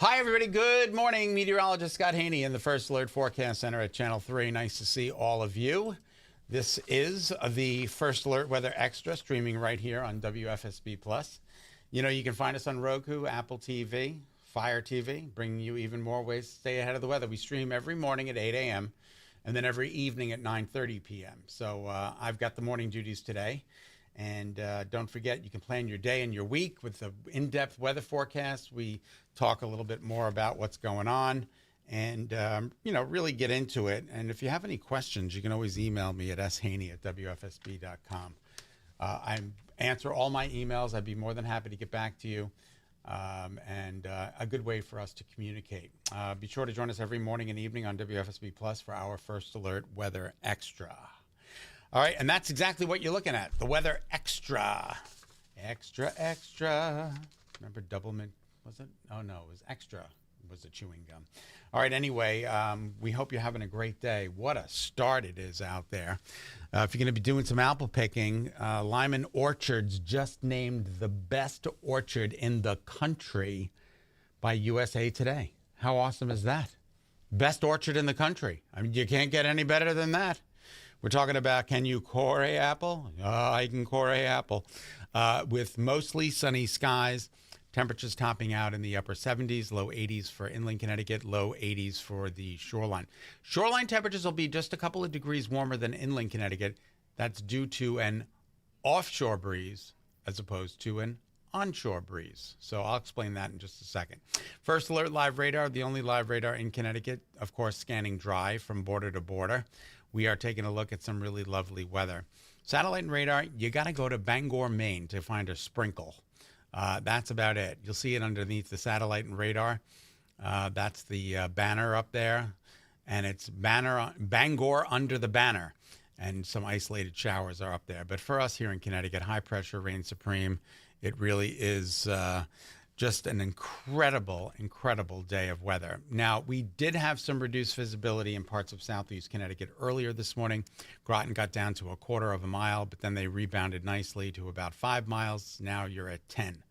Hi, everybody. Good morning. Meteorologist Scot Haney in the First Alert Forecast Center at Channel 3. Nice to see all of you. This is the First Alert Weather Extra streaming right here on WFSB Plus. You know, you can find us on Roku, Apple TV, Fire TV, bringing you even more ways to stay ahead of the weather. We stream every morning at 8 a.m. and then every evening at 9:30 p.m. So I've got the morning duties today. And don't forget, you can plan your day and your week with the in-depth weather forecast. We talk a little bit more about what's going on and, really get into it. And if you have any questions, you can always email me at shaney@wfsb.com. I answer all my emails. I'd be more than happy to get back to you. And a good way for us to communicate. Be sure to join us every morning and evening on WFSB Plus for our First Alert Weather Extra. All right, and that's exactly what you're looking at, the Weather Extra. Extra, extra. Remember Doublemint, was it? Oh, no, it was Extra. It was a chewing gum. All right, anyway, we hope you're having a great day. What a start it is out there. If you're going to be doing some apple picking, Lyman Orchards just named the best orchard in the country by USA Today. How awesome is that? Best orchard in the country. I mean, you can't get any better than that. We're talking about, can you core apple? I can core apple. With mostly sunny skies, temperatures topping out in the upper 70s, low 80s for inland Connecticut, low 80s for the shoreline. Shoreline temperatures will be just a couple of degrees warmer than inland Connecticut. That's due to an offshore breeze as opposed to an onshore breeze. So I'll explain that in just a second. First Alert Live Radar, the only live radar in Connecticut, of course, scanning dry from border to border. We are taking a look at some really lovely weather. Satellite and radar, you got to go to Bangor, Maine to find a sprinkle. That's about it. You'll see it underneath the satellite and radar. That's the banner up there. And it's Bangor under the banner. And some isolated showers are up there. But for us here in Connecticut, high pressure reigns supreme. It really is just an incredible, incredible day of weather. Now, we did have some reduced visibility in parts of southeast Connecticut earlier this morning. Groton got down to a quarter of a mile, but then they rebounded nicely to about 5 miles. Now you're at 10.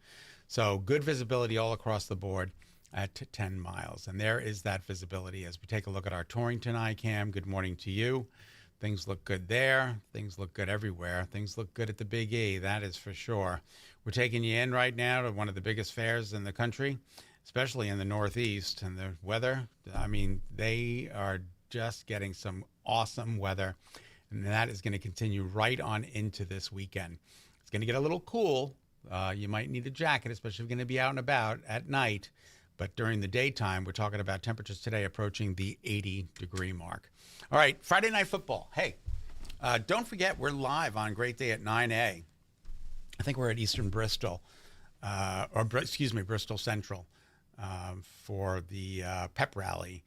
So good visibility all across the board at 10 miles. And there is that visibility as we take a look at our Torrington ICAM. Good morning to you. Things look good there. Things look good everywhere. Things look good at the Big E, that is for sure. We're taking you in right now to one of the biggest fairs in the country, especially in the Northeast. And the weather, I mean, they are just getting some awesome weather. And that is going to continue right on into this weekend. It's going to get a little cool. You might need a jacket, especially if you're going to be out and about at night. But during the daytime, we're talking about temperatures today approaching the 80-degree mark. All right, Friday Night Football. Hey, don't forget, we're live on Great Day at 9A. I think we're at Eastern Bristol, Bristol Central for the pep rally,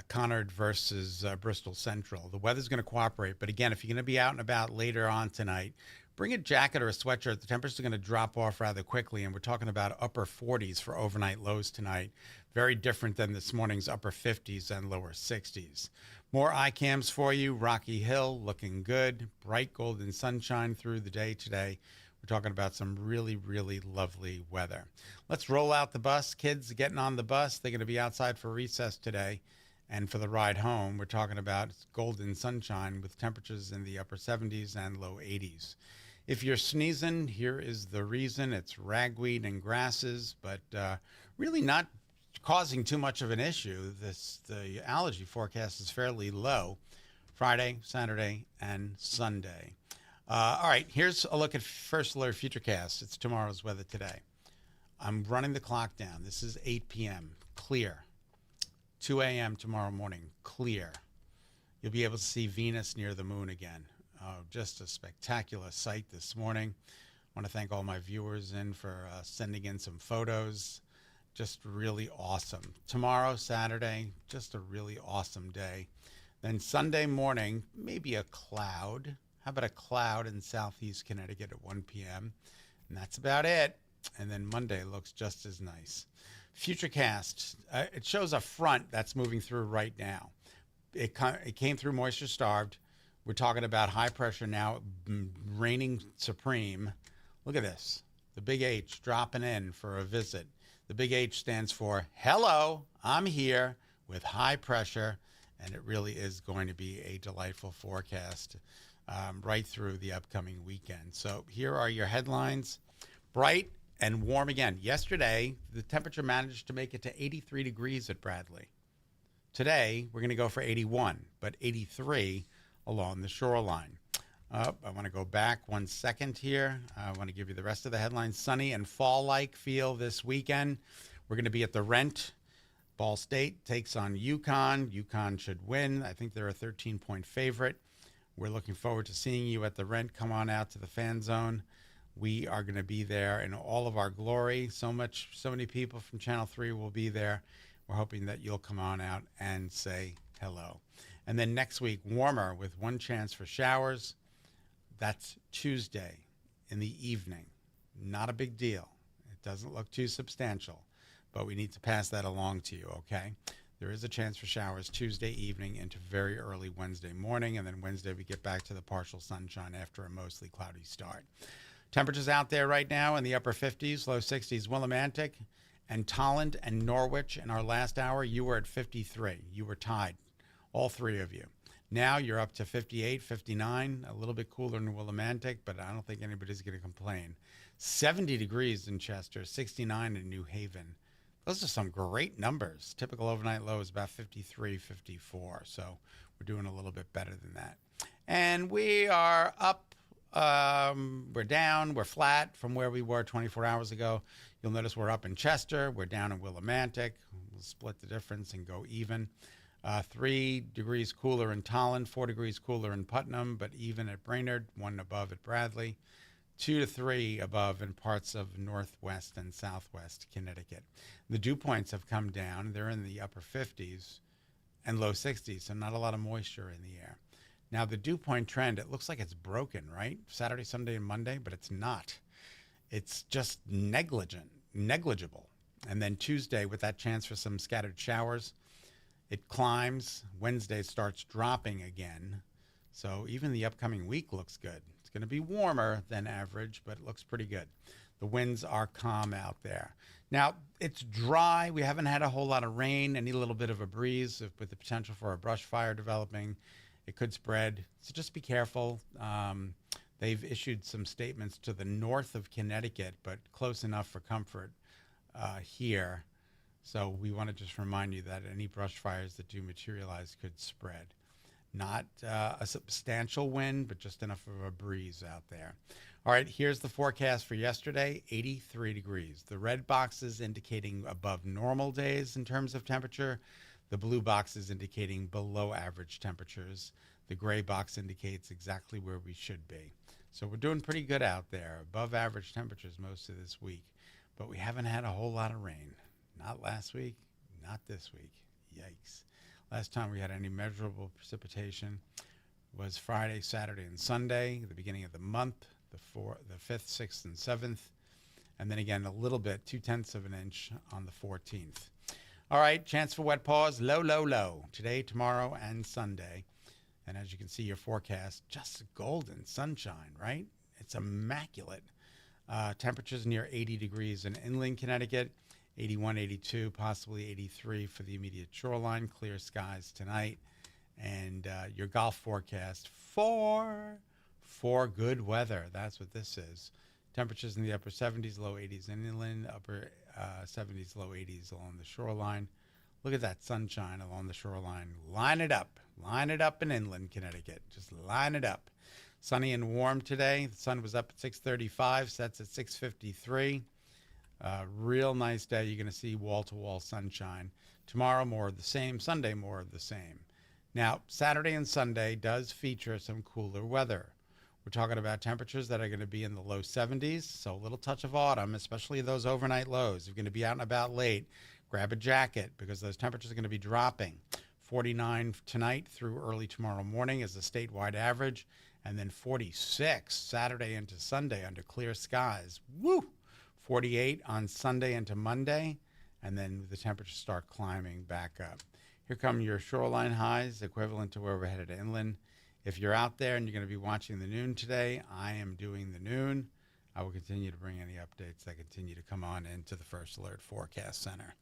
Conard versus Bristol Central. The weather's going to cooperate, but again, if you're going to be out and about later on tonight, bring a jacket or a sweatshirt. The temperatures are going to drop off rather quickly, and we're talking about upper 40s for overnight lows tonight. Very different than this morning's upper 50s and lower 60s. More ICAMs for you. Rocky Hill looking good. Bright golden sunshine through the day today. We're talking about some really, really lovely weather. Let's roll out the bus. Kids getting on the bus. They're going to be outside for recess today. And for the ride home, we're talking about golden sunshine with temperatures in the upper 70s and low 80s. If you're sneezing, here is the reason. It's ragweed and grasses, but really not causing too much of an issue. The allergy forecast is fairly low Friday, Saturday, and Sunday. All right, here's a look at First Alert Futurecast. It's tomorrow's weather today. I'm running the clock down. This is 8 p.m. Clear. 2 a.m. tomorrow morning. Clear. You'll be able to see Venus near the moon again. Just a spectacular sight this morning. I want to thank all my viewers for sending in some photos. Just really awesome. Tomorrow, Saturday, just a really awesome day. Then Sunday morning, maybe a cloud. How about a cloud in southeast Connecticut at 1 p.m.? And that's about it. And then Monday looks just as nice. Futurecast, it shows a front that's moving through right now. It came through moisture starved. We're talking about high pressure now reigning supreme. Look at this. The big H dropping in for a visit. The big H stands for hello, I'm here with high pressure, and it really is going to be a delightful forecast right through the upcoming weekend. So here are your headlines. Bright and warm again. Yesterday, the temperature managed to make it to 83 degrees at Bradley. Today, we're going to go for 81, but 83 along the shoreline. I want to go back 1 second here. I want to give you the rest of the headlines. Sunny and fall-like feel this weekend. We're going to be at the Rent. Ball State takes on UConn. UConn should win. I think they're a 13-point favorite. We're looking forward to seeing you at the Rent. Come on out to the fan zone. We are going to be there in all of our glory. So many people from Channel 3 will be there. We're hoping that you'll come on out and say hello. And then next week, warmer with one chance for showers. That's Tuesday in the evening. Not a big deal. It doesn't look too substantial, but we need to pass that along to you, okay? There is a chance for showers Tuesday evening into very early Wednesday morning, and then Wednesday we get back to the partial sunshine after a mostly cloudy start. Temperatures out there right now in the upper 50s, low 60s. Willimantic and Tolland and Norwich in our last hour, you were at 53. You were tied, all three of you. Now you're up to 58, 59, a little bit cooler in Willimantic, but I don't think anybody's going to complain. 70 degrees in Chester, 69 in New Haven. Those are some great numbers. Typical overnight low is about 53, 54, so we're doing a little bit better than that. And we are up, we're down, we're flat from where we were 24 hours ago. You'll notice we're up in Chester, we're down in Willimantic. We'll split the difference and go even. 3 degrees cooler in Tolland, 4 degrees cooler in Putnam, but even at Brainerd, 1 above at Bradley, 2 to 3 above in parts of northwest and southwest Connecticut. The dew points have come down. They're in the upper 50s and low 60s, so not a lot of moisture in the air. Now, the dew point trend, it looks like it's broken, right? Saturday, Sunday, and Monday, but it's not. It's just negligible. And then Tuesday, with that chance for some scattered showers, it climbs. Wednesday starts dropping again. So even the upcoming week looks good. It's going to be warmer than average, but it looks pretty good. The winds are calm out there. Now, it's dry. We haven't had a whole lot of rain, any little bit of a breeze with the potential for a brush fire developing. It could spread, so just be careful. They've issued some statements to the north of Connecticut, but close enough for comfort here. So we want to just remind you that any brush fires that do materialize could spread. Not a substantial wind, but just enough of a breeze out there. All right, here's the forecast for yesterday, 83 degrees. The red boxes indicating above normal days in terms of temperature. The blue box is indicating below average temperatures. The gray box indicates exactly where we should be. So we're doing pretty good out there, above average temperatures most of this week. But we haven't had a whole lot of rain. Not last week, not this week. Yikes. Last time we had any measurable precipitation was Friday, Saturday, and Sunday, the beginning of the month, the 5th, 6th, and 7th. And then again, a little bit, 0.2 of an inch on the 14th. All right, chance for wet paws, low, low, low. Today, tomorrow, and Sunday. And as you can see, your forecast, just golden sunshine, right? It's immaculate. Temperatures near 80 degrees in inland Connecticut. 81, 82, possibly 83 for the immediate shoreline. Clear skies tonight. And your golf forecast for good weather. That's what this is. Temperatures in the upper 70s, low 80s in inland, upper 70s, low 80s along the shoreline. Look at that sunshine along the shoreline. Line it up. Line it up in inland Connecticut. Just line it up. Sunny and warm today. The sun was up at 6:35, sets at 6:53. Real nice day. You're going to see wall-to-wall sunshine. Tomorrow, more of the same. Sunday, more of the same. Now, Saturday and Sunday does feature some cooler weather. We're talking about temperatures that are going to be in the low 70s, so a little touch of autumn, especially those overnight lows. If you're going to be out and about late, grab a jacket because those temperatures are going to be dropping. 49 tonight through early tomorrow morning is the statewide average, and then 46 Saturday into Sunday under clear skies. Woo! 48 on Sunday into Monday, and then the temperatures start climbing back up. Here come your shoreline highs, equivalent to where we're headed inland. If you're out there and you're going to be watching the noon today, I am doing the noon. I will continue to bring any updates that continue to come on into the First Alert Forecast Center.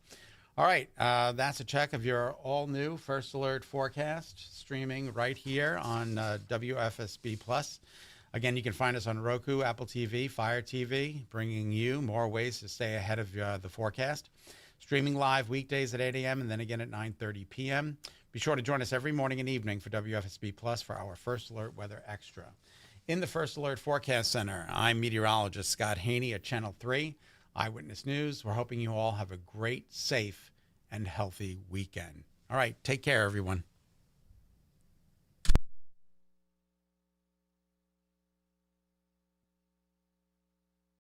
All right, that's a check of your all-new First Alert Forecast, streaming right here on WFSB Plus. Again, you can find us on Roku, Apple TV, Fire TV, bringing you more ways to stay ahead of the forecast. Streaming live weekdays at 8 a.m. and then again at 9:30 p.m. Be sure to join us every morning and evening for WFSB Plus for our First Alert Weather Extra. In the First Alert Forecast Center, I'm meteorologist Scot Haney at Channel 3, Eyewitness News. We're hoping you all have a great, safe, and healthy weekend. All right, take care, everyone.